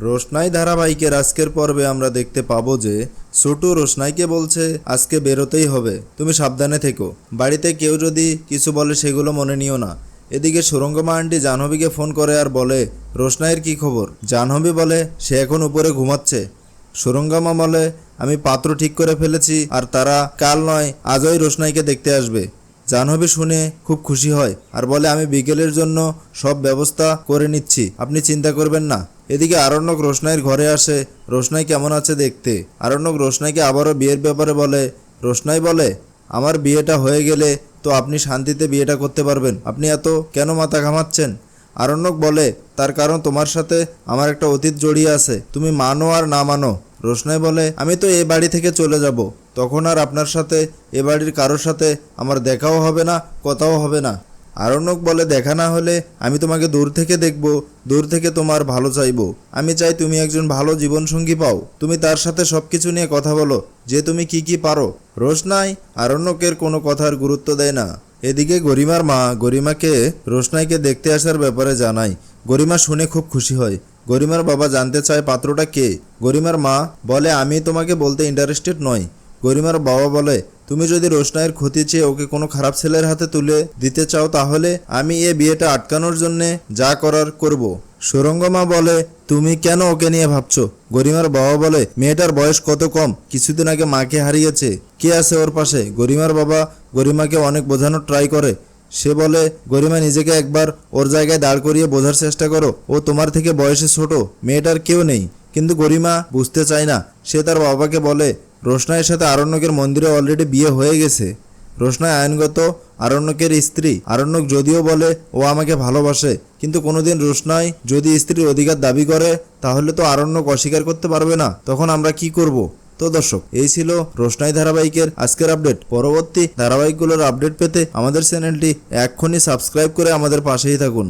রোশনাই ধারাবাহিকের আজকের পর্বে আমরা দেখতে পাবো যে ছোটু রোশনাইকে বলছে আজকে বেরোতেই হবে, তুমি সাবধানে থেকো, বাড়িতে কেউ যদি কিছু বলে সেগুলো মনে নিও না। এদিকে সুরঙ্গমা আন্টি জাহ্নবীকে ফোন করে আর বলে রোশনাইয়ের কি খবর। জাহ্নবী বলে সে এখন উপরে ঘুমাচ্ছে। সুরঙ্গমা বলে আমি পাত্র ঠিক করে ফেলেছি আর তারা কাল নয় আজই রোশনাইকে দেখতে আসবে। জাহ্নবী শুনে খুব খুশি হয় আর বলে আমি বিকেলের জন্য সব ব্যবস্থা করে নিচ্ছি, আপনি চিন্তা করবেন না। এদিকে আরণ্যক রোশনাইয়ের ঘরে আসে রোশনাই কেমন আছে দেখতে। আরণ্যক রোশনাইকে আবারও বিয়ের ব্যাপারে বলে। রোশনাই বলে আমার বিয়েটা হয়ে গেলে তো আপনি শান্তিতে বিয়েটা করতে পারবেন, আপনি এত কেন মাথা ঘামাচ্ছেন। আরণ্যক বলে তার কারণ তোমার সাথে আমার একটা অতীত জড়িয়ে আছে, তুমি মানো আর না মানো। রোশনাই বলে আমি তো এ বাড়ি থেকে চলে যাব, তখন আর আপনার সাথে এ বাড়ির কারোর সাথে আমার দেখাও হবে না, কথাও হবে না। আরণ্যক বলে দেখা না হলে আমি তোমাকে দূর থেকে দেখব, দূর থেকে তোমার ভালো চাইবো। আমি চাই তুমি একজন ভালো জীবনসঙ্গী পাও, তুমি তার সাথে সবকিছু নিয়ে কথা বলো যে তুমি কি কি পারো। রোশনাই আরণ্যকের কোনো কথার গুরুত্ব দেয় না। এদিকে গরিমার মা গরিমাকে রোশনাইকে দেখতে আসার ব্যাপারে জানায়। গরিমা শুনে খুব খুশি হয়। গরিমার বাবা জানতে চায় পাত্রটা কে। গরিমার মা বলে আমি তোমাকে বলতে ইন্টারেস্টেড নই। গরিমার বাবা বলে তুমি যদি রোশনাইয়ের ক্ষতি চেয়ে ওকে কোনো খারাপ ছেলের হাতে তুলে দিতে চাও তাহলে আমি এ বিয়েটা আটকানোর জন্যে যা করার করব। সুরঙ্গমা বলে তুমি কেন ওকে নিয়ে ভাবছো। গরিমার বাবা বলে মেয়েটার বয়স কত কম, কিছুদিন আগে মাকে হারিয়েছে, কে আছে ওর পাশে। গরিমার বাবা গরিমাকে অনেক বোঝানোর ট্রাই করে। সে বলে গরিমা নিজেকে একবার ওর জায়গায় দাঁড় করিয়ে বোঝার চেষ্টা করো, ও তোমার থেকে বয়সে ছোট, মেয়েটার কেউ নেই। কিন্তু গরিমা বুঝতে চায় না। সে তার বাবাকে বলে রোশনাইয়ের সাথে আরণ্যকের মন্দিরে অলরেডি বিয়ে হয়ে গেছে। রোশনাই আইনগত আরণ্যকের স্ত্রী। আরণ্যক যদিও বলে ও আমাকে ভালোবাসে, কিন্তু কোনোদিন রোশনাই যদি স্ত্রীর অধিকার দাবি করে তাহলে তো আরণ্যক অস্বীকার করতে পারবে না, তখন আমরা কি করব। তো দর্শক, এই ছিল রোশনাই ধারাবাহিকের আজকের আপডেট। পরবর্তী ধারাবাহিকগুলোর আপডেট পেতে আমাদের চ্যানেলটি এক্ষুনি সাবস্ক্রাইব করে আমাদের পাশেই থাকুন।